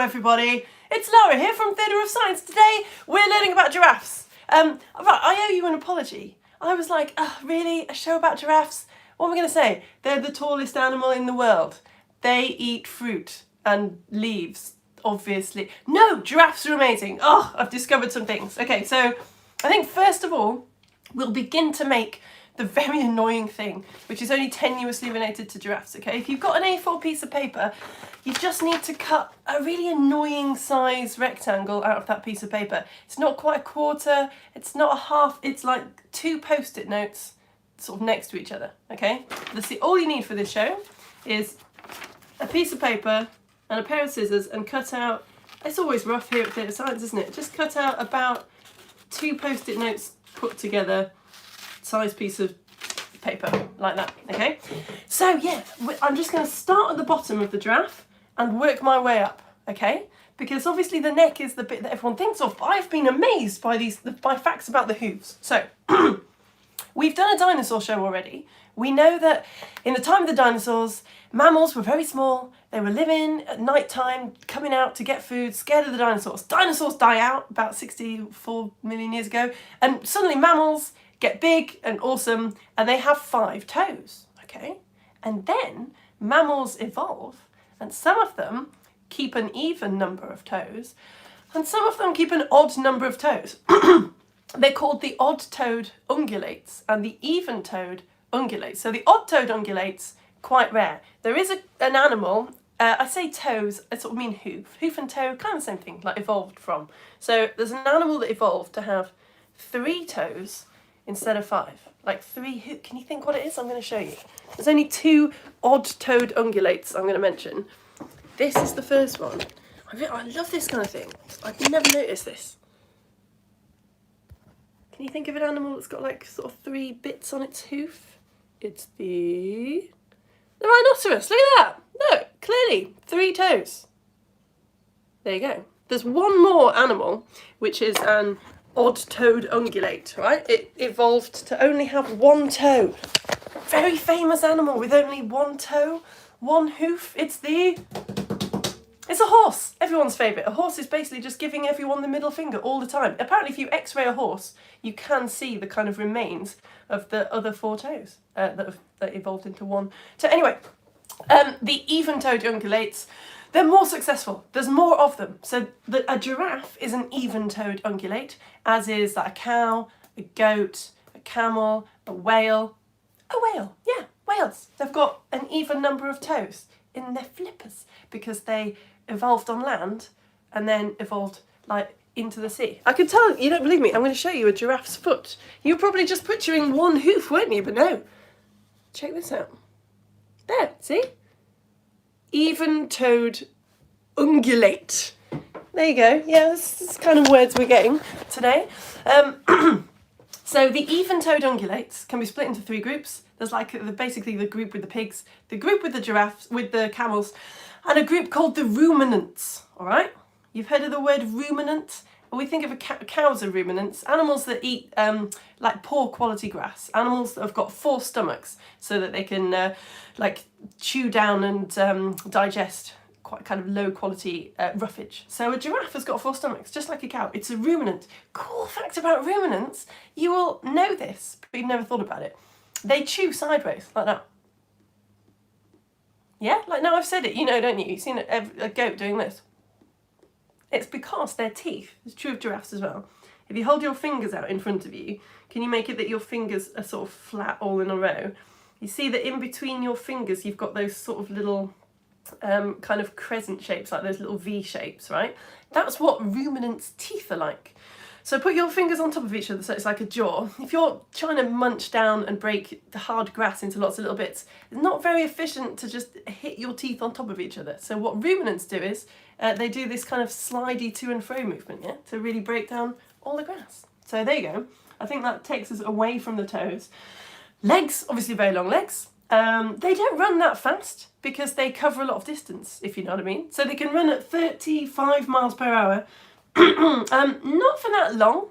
everybody, it's Laura here from Theatre of Science. Today we're learning about giraffes. Right, I owe you an apology. I was like, really? A show about giraffes? What am I going to say? They're the tallest animal in the world. They eat fruit and leaves, obviously. No, giraffes are amazing. Oh, I've discovered some things. Okay, so I think first of all, we'll begin to make the very annoying thing, which is only tenuously related to giraffes, okay? If you've got an A4 piece of paper, you just need to cut a really annoying size rectangle out of that piece of paper. It's not quite a quarter, it's not a half, it's like 2 post-it notes sort of next to each other, okay? All you need for this show is a piece of paper and a pair of scissors and cut out, it's always rough here at Theatre of Science, isn't it? Just cut out about 2 post-it notes put together, size piece of paper, like that, okay? So yeah, I'm just going to start at the bottom of the giraffe and work my way up, okay? Because obviously the neck is the bit that everyone thinks of, but I've been amazed by facts about the hooves. So, we've done a dinosaur show already. We know that in the time of the dinosaurs, mammals were very small. They were living at night time, coming out to get food, scared of the dinosaurs. Dinosaurs die out about 64 million years ago, and suddenly mammals get big and awesome, and they have 5 toes, okay? And then mammals evolve, and some of them keep an even number of toes, and some of them keep an odd number of toes. They're called the odd-toed ungulates and the even-toed ungulates. So the odd-toed ungulates, quite rare. There is an animal, I say toes, I sort of mean hoof and toe, kind of the same thing, like evolved from. So there's an animal that evolved to have 3 toes instead of 5. Like 3 can you think what it is? I'm going to show you. There's only 2 odd-toed ungulates I'm going to mention. This is the first one. I love this kind of thing. I've never noticed this. Can you think of an animal that's got like sort of 3 bits on its hoof? It's the rhinoceros. Look at that. Look, clearly 3 toes. There you go. There's one more animal, which is an odd-toed ungulate, right? It evolved to only have 1 toe. Very famous animal with only 1 toe, 1 hoof. It's a horse. Everyone's favourite. A horse is basically just giving everyone the middle finger all the time. Apparently, if you x-ray a horse, you can see the kind of remains of the other 4 toes that evolved into 1. So anyway, the even-toed ungulates, they're more successful. There's more of them. So a giraffe is an even-toed ungulate, as is like a cow, a goat, a camel, a whale. A whale, yeah, whales. They've got an even number of toes in their flippers because they evolved on land and then evolved like into the sea. I can tell you don't believe me. I'm going to show you a giraffe's foot. You were probably just picturing 1 hoof, weren't you? But no. Check this out. There, see? Even-toed ungulate. There you go. Yeah, this is kind of words we're getting today. So the even-toed ungulates can be split into 3 groups. There's like basically the group with the pigs, the group with the giraffes, with the camels, and a group called the ruminants. All right? You've heard of the word ruminant? When we think of cows are ruminants, animals that eat like poor quality grass, animals that have got 4 stomachs so that they can like chew down and digest quite kind of low quality roughage. So a giraffe has got 4 stomachs, just like a cow. It's a ruminant. Cool fact about ruminants, you will know this, but you've never thought about it. They chew sideways, like that. Yeah, like now I've said it, you know, don't you? You've seen a goat doing this. It's because their teeth, it's true of giraffes as well. If you hold your fingers out in front of you, can you make it that your fingers are sort of flat all in a row? You see that in between your fingers you've got those sort of little kind of crescent shapes, like those little V shapes, right? That's what ruminants' teeth are like. So put your fingers on top of each other so it's like a jaw. If you're trying to munch down and break the hard grass into lots of little bits, it's not very efficient to just hit your teeth on top of each other. So what ruminants do is they do this kind of slidey to and fro movement, yeah, to really break down all the grass. So there you go. I think that takes us away from the toes. Legs, obviously very long legs. They don't run that fast because they cover a lot of distance, if you know what I mean. So they can run at 35 miles per hour. Not for that long.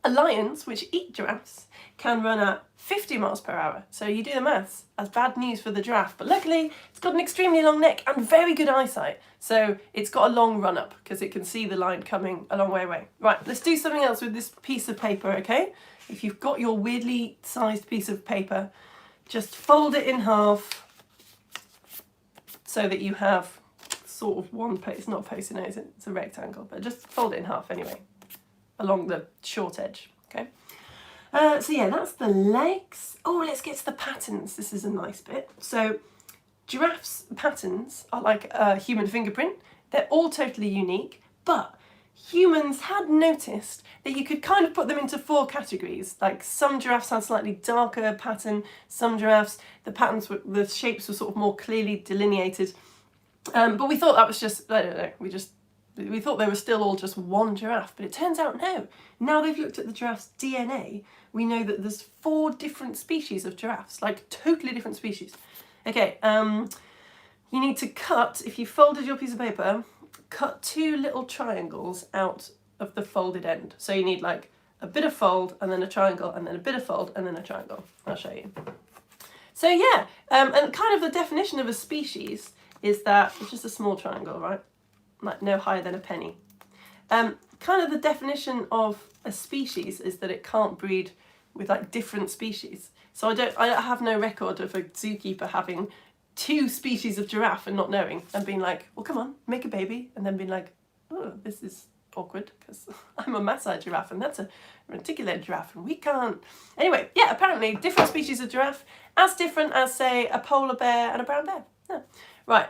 Lions, which eat giraffes, can run at 50 miles per hour. So you do the maths, that's bad news for the giraffe. But luckily, it's got an extremely long neck and very good eyesight. So it's got a long run up because it can see the line coming a long way away. Right, let's do something else with this piece of paper, okay? If you've got your weirdly sized piece of paper, just fold it in half so that you have sort of one post. It's not a post-it note, it's a rectangle, but just fold it in half anyway, along the short edge, okay? So yeah, that's the legs. Oh, let's get to the patterns. This is a nice bit. So giraffes' patterns are like a human fingerprint. They're all totally unique, but humans had noticed that you could kind of put them into 4 categories. Like some giraffes had slightly darker pattern, some giraffes, the shapes were sort of more clearly delineated. But we thought that was just, I don't know, we thought they were still all just one giraffe, but it turns out no. Now they've looked at the giraffe's DNA, we know that there's 4 different species of giraffes, like totally different species. Okay, you need to cut, if you folded your piece of paper, cut 2 little triangles out of the folded end. So you need like a bit of fold and then a triangle and then a bit of fold and then a triangle. I'll show you. So yeah, and kind of the definition of a species is that it's just a small triangle, right? Like no higher than a penny. Kind of the definition of a species is that it can't breed with like different species. So I have no record of a zookeeper having 2 species of giraffe and not knowing and being like, well, come on, make a baby, and then being like, oh, this is awkward because I'm a Maasai giraffe and that's a reticulated giraffe and we can't. Anyway, yeah, apparently different species of giraffe, as different as, say, a polar bear and a brown bear. Yeah. Right,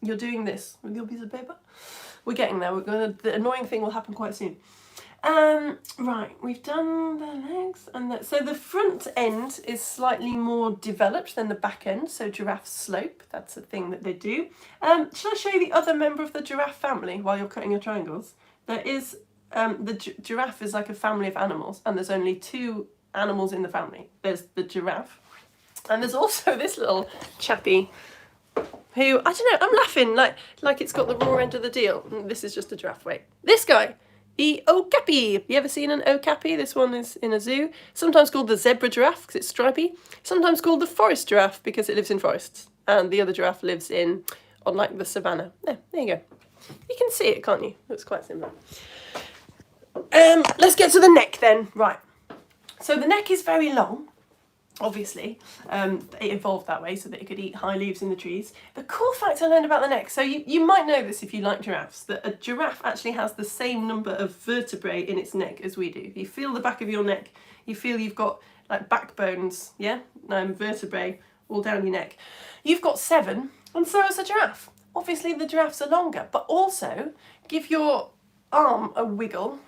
you're doing this with your piece of paper. We're getting there. The annoying thing will happen quite soon. Right, we've done the legs and so the front end is slightly more developed than the back end, so giraffe slope, that's a thing that they do. Shall I show you the other member of the giraffe family while you're cutting your triangles? There is, the giraffe is like a family of animals and there's only 2 animals in the family. There's the giraffe and there's also this little chappy who, I don't know, I'm laughing like it's got the raw end of the deal. This is just a giraffe, wait. This guy! The okapi. You ever seen an okapi? This one is in a zoo. Sometimes called the zebra giraffe because it's stripy. Sometimes called the forest giraffe because it lives in forests. And the other giraffe lives on like the savannah. There you go. You can see it, can't you? Looks quite similar. Let's get to the neck then. Right. So the neck is very long. Obviously, it evolved that way so that it could eat high leaves in the trees. The cool fact I learned about the neck, so you might know this if you like giraffes, that a giraffe actually has the same number of vertebrae in its neck as we do. You feel the back of your neck, you feel you've got like backbones, yeah, vertebrae all down your neck. You've got 7, and so has a giraffe. Obviously the giraffes are longer, but also give your arm a wiggle.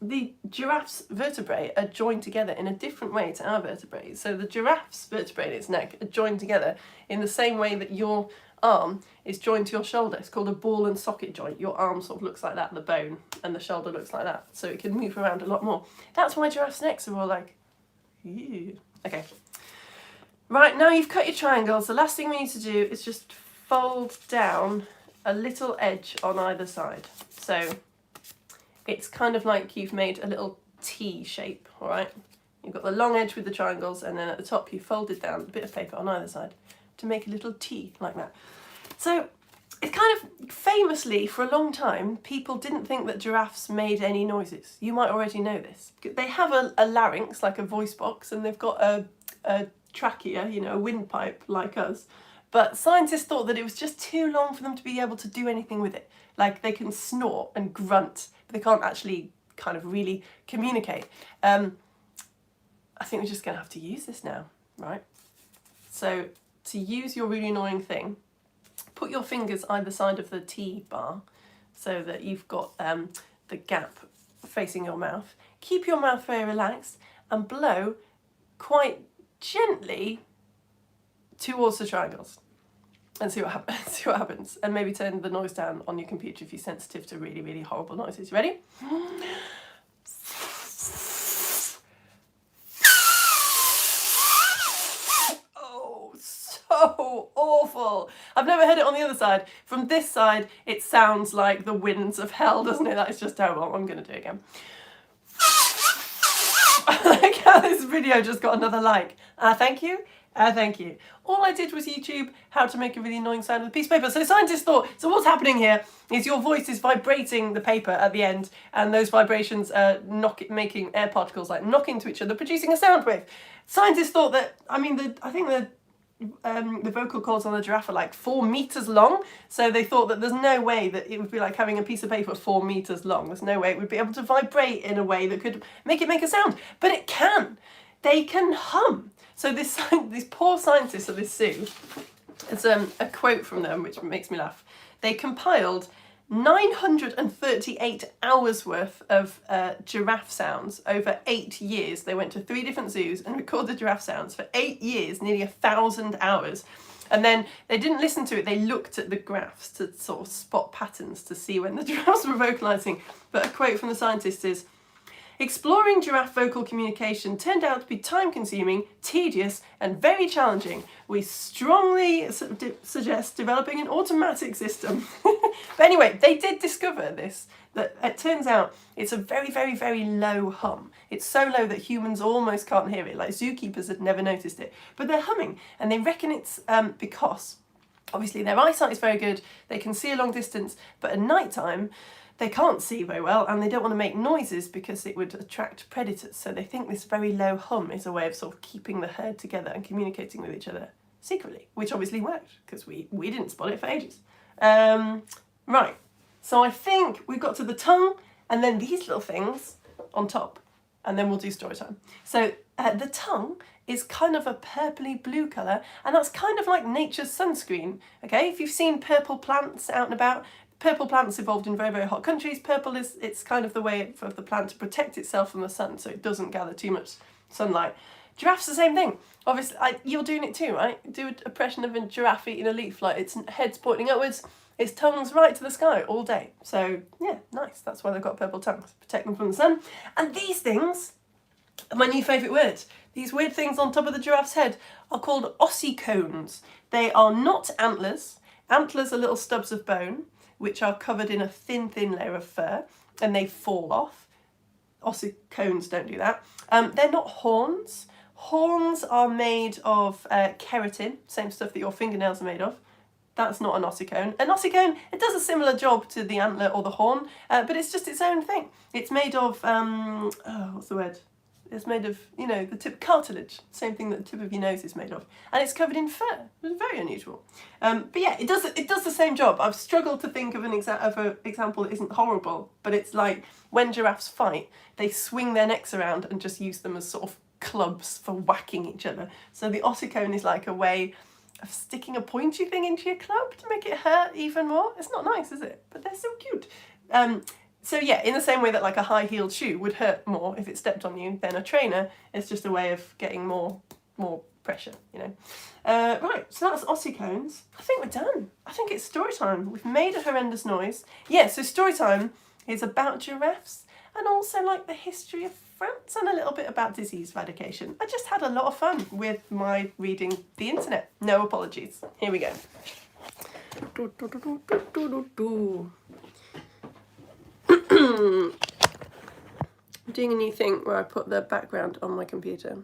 The giraffe's vertebrae are joined together in a different way to our vertebrae. So the giraffe's vertebrae in its neck are joined together in the same way that your arm is joined to your shoulder. It's called a ball and socket joint. Your arm sort of looks like that, the bone, and the shoulder looks like that. So it can move around a lot more. That's why giraffes' necks are all like, ew. Okay. Right, now you've cut your triangles. The last thing we need to do is just fold down a little edge on either side. So it's kind of like you've made a little T shape, all right? You've got the long edge with the triangles, and then at the top you folded down a bit of paper on either side to make a little T like that. So it's kind of famously, for a long time, people didn't think that giraffes made any noises. You might already know this. They have a larynx, like a voice box, and they've got a trachea, you know, a windpipe like us. But scientists thought that it was just too long for them to be able to do anything with it. Like they can snort and grunt, but they can't actually kind of really communicate. I think we're just going to have to use this now, right? So to use your really annoying thing, put your fingers either side of the T bar so that you've got the gap facing your mouth. Keep your mouth very relaxed and blow quite gently towards the triangles and see what happens. And maybe turn the noise down on your computer if you're sensitive to really, really horrible noises. Ready? Oh, so awful. I've never heard it on the other side. From this side, it sounds like the winds of hell, doesn't it? That is just terrible. I'm going to do it again. Look how this video just got another like. Thank you. Thank you. All I did was YouTube how to make a really annoying sound with a piece of paper. So scientists thought, so what's happening here is your voice is vibrating the paper at the end, and those vibrations are making air particles like knock into each other, producing a sound wave. Scientists thought that, I think the vocal cords on the giraffe are like 4 meters long, so they thought that there's no way that it would be like having a piece of paper 4 meters long. There's no way it would be able to vibrate in a way that could make it make a sound, but it can. They can hum. So these poor scientists at this zoo, it's a quote from them which makes me laugh. They compiled 938 hours worth of giraffe sounds over 8 years. They went to 3 different zoos and recorded giraffe sounds for 8 years, nearly 1,000 hours. And then they didn't listen to it, they looked at the graphs to sort of spot patterns to see when the giraffes were vocalising. But a quote from the scientist is, "Exploring giraffe vocal communication turned out to be time-consuming, tedious, and very challenging. We strongly suggest developing an automatic system." But anyway, they did discover this, that it turns out it's a very, very, very low hum. It's so low that humans almost can't hear it, like zookeepers had never noticed it. But they're humming, and they reckon it's because, obviously, their eyesight is very good, they can see a long distance, but at night time, they can't see very well, and they don't want to make noises because it would attract predators. So they think this very low hum is a way of sort of keeping the herd together and communicating with each other secretly, which obviously worked because we didn't spot it for ages. Right, so I think we've got to the tongue and then these little things on top, and then we'll do story time. So the tongue is kind of a purpley blue colour, and that's kind of like nature's sunscreen. Okay, if you've seen purple plants out and about, purple plants evolved in very, very hot countries. Purple it's kind of the way for the plant to protect itself from the sun so it doesn't gather too much sunlight. Giraffes the same thing. Obviously, you're doing it too, right? Do an impression of a giraffe eating a leaf, like its head's pointing upwards, its tongue's right to the sky all day. So yeah, nice. That's why they've got purple tongues, protect them from the sun. And these things are my new favourite word. These weird things on top of the giraffe's head are called ossicones. They are not antlers. Antlers are little stubs of bone which are covered in a thin, thin layer of fur, and they fall off. Ossicones don't do that. They're not horns. Horns are made of keratin, same stuff that your fingernails are made of. That's not an ossicone. An ossicone, it does a similar job to the antler or the horn, but it's just its own thing. It's made of, what's the word? It's made of, the tip cartilage, same thing that the tip of your nose is made of, and it's covered in fur. It's very unusual. But yeah, it does the same job. I've struggled to think of an example that isn't horrible, but it's like when giraffes fight, they swing their necks around and just use them as sort of clubs for whacking each other. So the ossicone is like a way of sticking a pointy thing into your club to make it hurt even more. It's not nice, is it? But they're so cute. So yeah, in the same way that like a high-heeled shoe would hurt more if it stepped on you than a trainer, it's just a way of getting more pressure, Right, so that's ossicones. I think we're done. I think it's story time. We've made a horrendous noise. Yeah, so story time is about giraffes and also like the history of France and a little bit about disease eradication. I just had a lot of fun with my reading the internet. No apologies. Here we go. I'm doing a new thing where I put the background on my computer.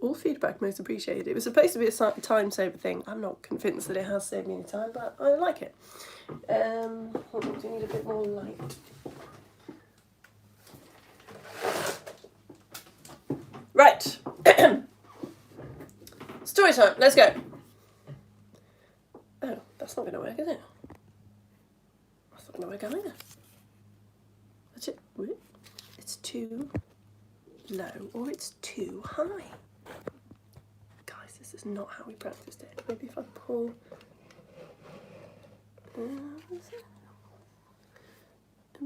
All feedback most appreciated. It was supposed to be a time saver thing. I'm not convinced that it has saved me any time, but I like it. Hold on, do you need a bit more light? Right. Story time, let's go. Oh, that's not going to work, is it? That's not going to work either. That's it. It's too low or it's too high. Guys, this is not how we practiced it. Maybe if I pull... and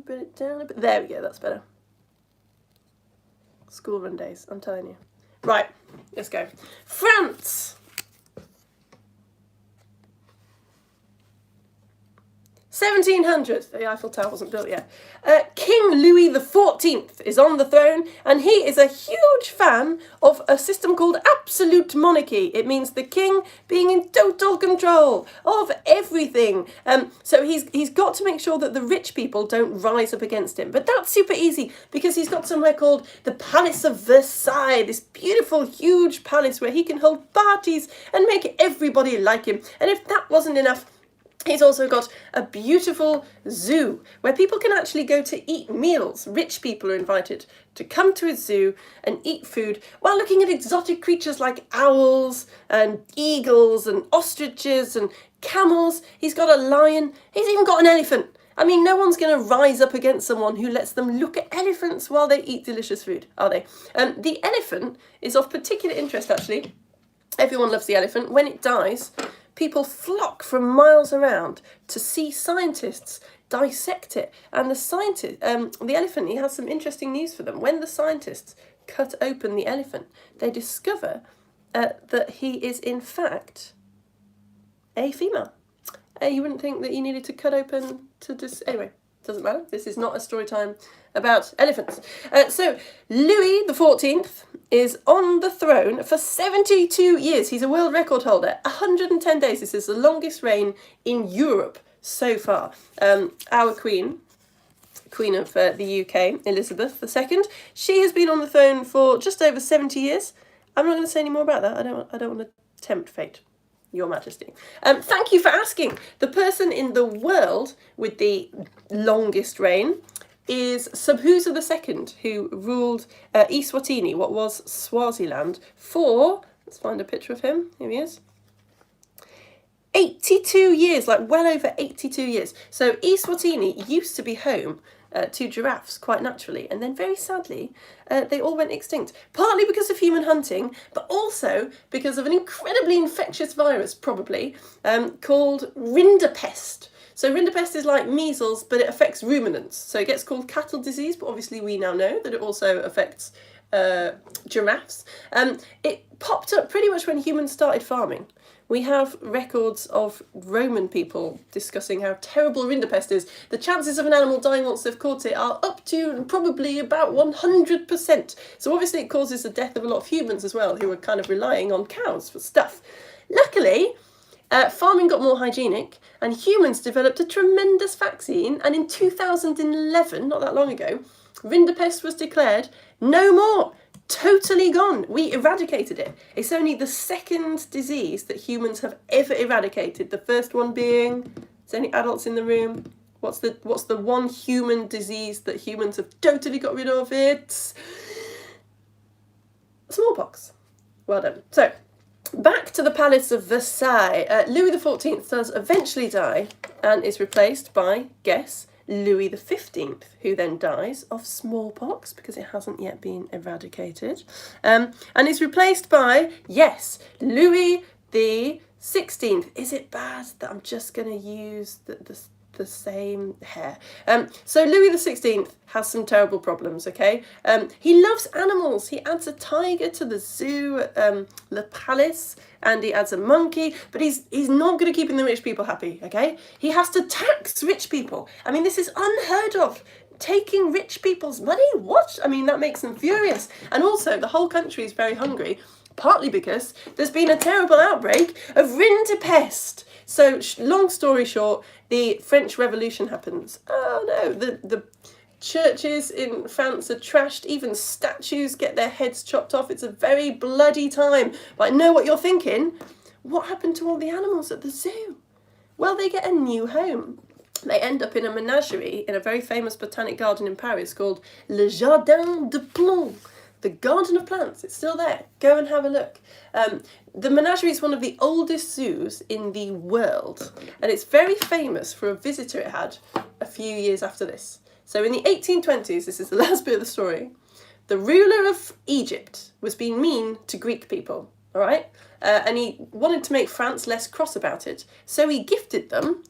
bring it down a bit. There we go, that's better. School run days, I'm telling you. Right, let's go. France! 1700, the Eiffel Tower wasn't built yet. King Louis XIV is on the throne, and he is a huge fan of a system called absolute monarchy. It means the king being in total control of everything. So he's got to make sure that the rich people don't rise up against him. But that's super easy because he's got somewhere called the Palace of Versailles, this beautiful, huge palace where he can hold parties and make everybody like him. And if that wasn't enough, he's also got a beautiful zoo where people can actually go to eat meals. Rich people are invited to come to his zoo and eat food while looking at exotic creatures like owls and eagles and ostriches and camels. He's got a lion. He's even got an elephant. I mean, no one's going to rise up against someone who lets them look at elephants while they eat delicious food, are they? The elephant is of particular interest, actually. Everyone loves the elephant. When it dies, people flock from miles around to see scientists dissect it. And the elephant, he has some interesting news for them. When the scientists cut open the elephant, they discover that he is in fact a female. You wouldn't think that you needed to cut open to just... Anyway, doesn't matter. This is not a story time about elephants. So Louis XIV is on the throne for 72 years. He's a world record holder. 110 days. This is the longest reign in Europe so far. Our queen of the UK, Elizabeth II, she has been on the throne for just over 70 years. I'm not going to say any more about that. I don't want to tempt fate, Your Majesty. Thank you for asking. The person in the world with the longest reign is Hooves II, who ruled Eswatini, what was Swaziland, for, let's find a picture of him, here he is, 82 years, like well over 82 years. So Eswatini used to be home to giraffes quite naturally, and then very sadly they all went extinct, partly because of human hunting, but also because of an incredibly infectious virus, probably, called rinderpest. So rinderpest is like measles, but it affects ruminants. So it gets called cattle disease, but obviously we now know that it also affects giraffes. It popped up pretty much when humans started farming. We have records of Roman people discussing how terrible rinderpest is. The chances of an animal dying once they've caught it are up to probably about 100%. So obviously it causes the death of a lot of humans as well, who are kind of relying on cows for stuff. Luckily, farming got more hygienic and humans developed a tremendous vaccine, and in 2011, not that long ago, rinderpest was declared no more. Totally gone. We eradicated it. It's only the second disease that humans have ever eradicated. The first one being, is there any adults in the room? What's the one human disease that humans have totally got rid of? It's smallpox. Well done. So, back to the Palace of Versailles. Louis XIV does eventually die and is replaced by, guess, Louis XV, who then dies of smallpox because it hasn't yet been eradicated, and is replaced by, yes, Louis XVI. Is it bad that I'm just going to use the same hair? So Louis XVI has some terrible problems, okay? He loves animals. He adds a tiger to the zoo, Le Palace, and he adds a monkey, but he's not good at keeping the rich people happy, okay? He has to tax rich people. I mean, this is unheard of. Taking rich people's money? What? I mean, that makes them furious. And also, the whole country is very hungry, partly because there's been a terrible outbreak of rinderpest. So, long story short, the French Revolution happens. Oh no, the churches in France are trashed, even statues get their heads chopped off. It's a very bloody time. But I know what you're thinking. What happened to all the animals at the zoo? Well, they get a new home. They end up in a menagerie in a very famous botanic garden in Paris called Le Jardin de Plantes. The Garden of Plants, it's still there. Go and have a look. The menagerie is one of the oldest zoos in the world, and it's very famous for a visitor it had a few years after this. So in the 1820s, this is the last bit of the story, the ruler of Egypt was being mean to Greek people, all right? And he wanted to make France less cross about it, so he gifted them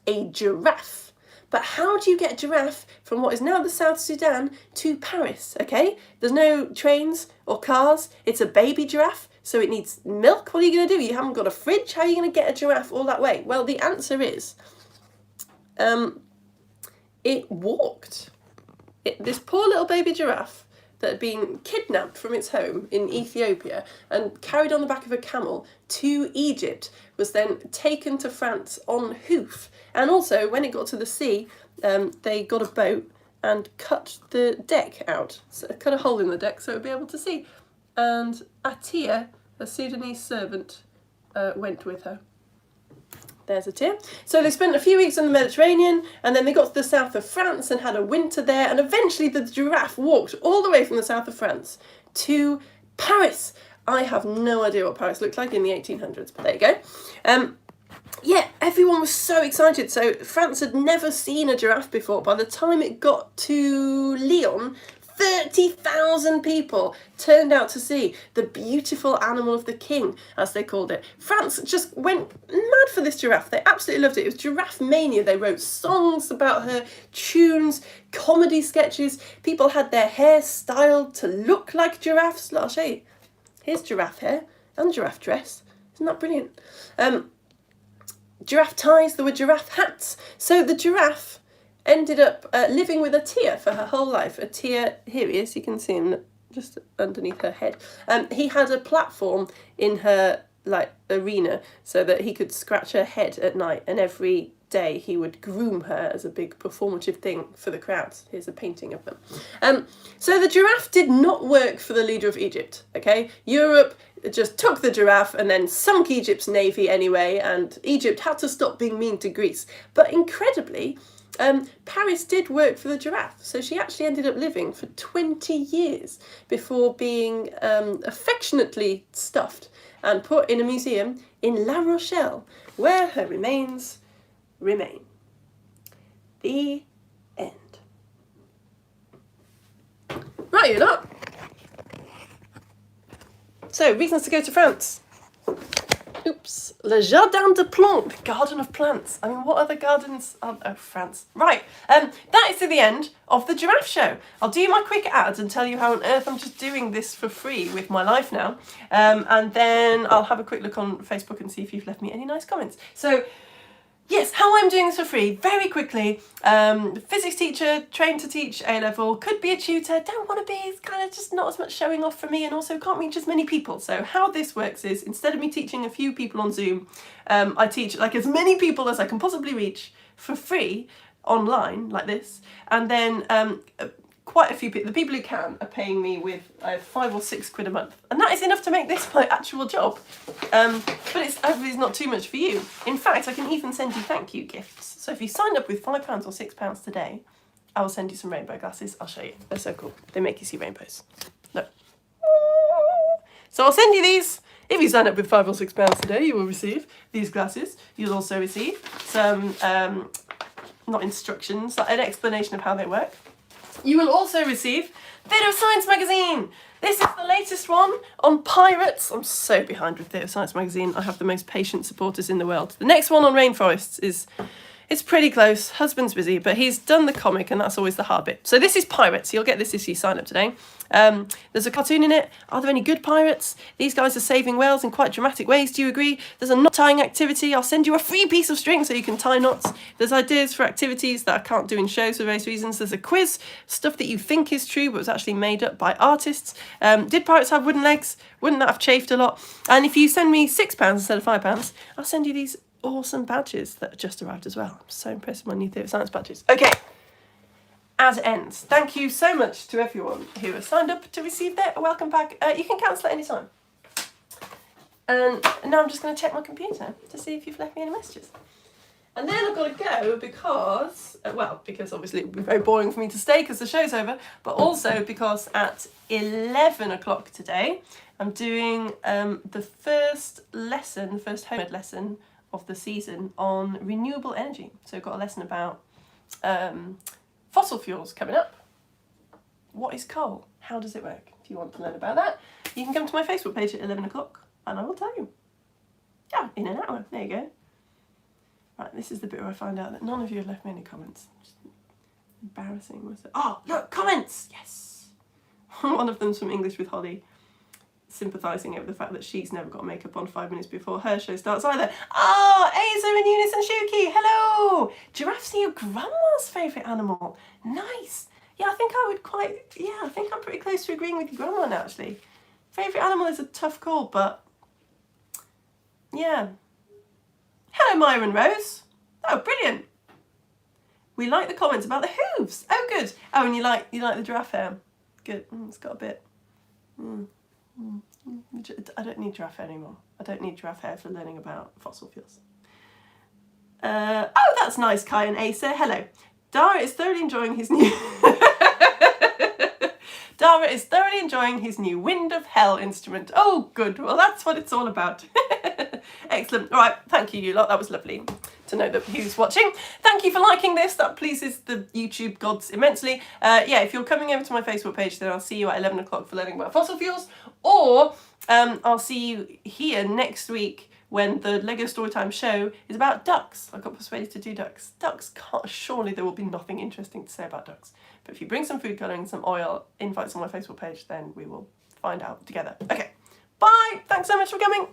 a giraffe. But how do you get a giraffe from what is now the South Sudan to Paris, okay? There's no trains or cars. It's a baby giraffe, so it needs milk. What are you going to do? You haven't got a fridge. How are you going to get a giraffe all that way? Well, the answer is it walked. This poor little baby giraffe that had been kidnapped from its home in Ethiopia and carried on the back of a camel to Egypt was then taken to France en hoof. And also, when it got to the sea, they got a boat and cut the deck out, so cut a hole in the deck so it would be able to see. And Atia, a Sudanese servant, went with her. There's Atia. So they spent a few weeks in the Mediterranean, and then they got to the south of France and had a winter there, and eventually the giraffe walked all the way from the south of France to Paris. I have no idea what Paris looked like in the 1800s, but there you go. Yeah, everyone was so excited. So France had never seen a giraffe before. By the time it got to Lyon, 30,000 people turned out to see the beautiful animal of the king, as they called it. France just went mad for this giraffe. They absolutely loved it. It was giraffe mania. They wrote songs about her, tunes, comedy sketches. People had their hair styled to look like giraffes. I'll show you. Here's giraffe hair and giraffe dress. Isn't that brilliant? Giraffe ties, there were giraffe hats. So the giraffe ended up living with Atia for her whole life. Atia, here he is, you can see him just underneath her head. He had a platform in her arena so that he could scratch her head at night, and every day he would groom her as a big performative thing for the crowds. Here's a painting of them. So the giraffe did not work for the leader of Egypt, okay? Europe just took the giraffe and then sunk Egypt's navy anyway, and Egypt had to stop being mean to Greece. But incredibly, Paris did work for the giraffe, so she actually ended up living for 20 years before being affectionately stuffed and put in a museum in La Rochelle, where her remains remain. The end. Right, you're not. So, reasons to go to France. Oops. Le Jardin de Plantes, the Garden of Plants. I mean, what other gardens? Oh, France. Right. That is to the end of the Giraffe Show. I'll do my quick ads and tell you how on earth I'm just doing this for free with my life now. And then I'll have a quick look on Facebook and see if you've left me any nice comments. So, yes, how I'm doing this for free, very quickly. Physics teacher, trained to teach A-level, could be a tutor, don't want to be, it's kind of just not as much showing off for me, and also can't reach as many people. So how this works is, instead of me teaching a few people on Zoom, I teach like as many people as I can possibly reach for free online, like this, and then quite a few people, the people who can, are paying me with £5 or £6 a month. And that is enough to make this my actual job. But it's hopefully not too much for you. In fact, I can even send you thank you gifts. So if you sign up with £5 or £6 today, I will send you some rainbow glasses. I'll show you. They're so cool. They make you see rainbows. Look. So I'll send you these. If you sign up with £5 or £6 today, you will receive these glasses. You'll also receive some, not instructions, like an explanation of how they work. You will also receive Theatre of Science magazine. This is the latest one on pirates. I'm so behind with Theatre of Science magazine. I have the most patient supporters in the world. The next one on rainforests it's pretty close. Husband's busy, but he's done the comic, and that's always the hard bit. So this is pirates. You'll get this if you sign up today. There's a cartoon in it. Are there any good pirates? These guys are saving whales in quite dramatic ways. Do you agree? There's a knot tying activity. I'll send you a free piece of string so you can tie knots. There's ideas for activities that I can't do in shows for various reasons. There's a quiz, stuff that you think is true but was actually made up by artists. Did pirates have wooden legs? Wouldn't that have chafed a lot? And if you send me £6 instead of £5, I'll send you these awesome badges that just arrived as well. I'm so impressed with my new Theatre of Science badges. Okay. Ad ends. Thank you so much to everyone who has signed up to receive their welcome pack. You can cancel at any time. And now I'm just going to check my computer to see if you've left me any messages. And then I've got to go because obviously it would be very boring for me to stay because the show's over, but also because at 11 o'clock today, I'm doing the first home ed lesson of the season on renewable energy. So I've got a lesson about fossil fuels coming up. What is coal? How does it work? If you want to learn about that, you can come to my Facebook page at 11 o'clock and I will tell you. Yeah, in an hour. There you go. Right, this is the bit where I find out that none of you have left me any comments. Just embarrassing. Oh, look, comments! Yes! One of them's from English with Holly. sympathising over the fact that she's never got makeup on 5 minutes before her show starts either. Ah, Asa and Eunice and Shuki, hello! Giraffes are your grandma's favourite animal. Nice. Yeah, I think I think I'm pretty close to agreeing with your grandma now, actually. Favourite animal is a tough call, but yeah. Hello, Myron Rose. Oh, brilliant. We like the comments about the hooves. Oh, good. Oh, and you like the giraffe hair. Good. It's got a bit. I don't need giraffe hair anymore. I don't need giraffe hair for learning about fossil fuels. Oh, that's nice, Kai and Asa. Hello. Dara is thoroughly enjoying his new Wind of Hell instrument. Oh, good. Well, that's what it's all about. Excellent. All right. Thank you, you lot. That was lovely to know that he was watching. Thank you for liking this. That pleases the YouTube gods immensely. Yeah, if you're coming over to my Facebook page, then I'll see you at 11 o'clock for learning about fossil fuels. Or I'll see you here next week when the Lego Storytime show is about ducks. I got persuaded to do ducks. Ducks can't, surely there will be nothing interesting to say about ducks. But if you bring some food colouring, some oil, invites on my Facebook page, then we will find out together. Okay, bye. Thanks so much for coming.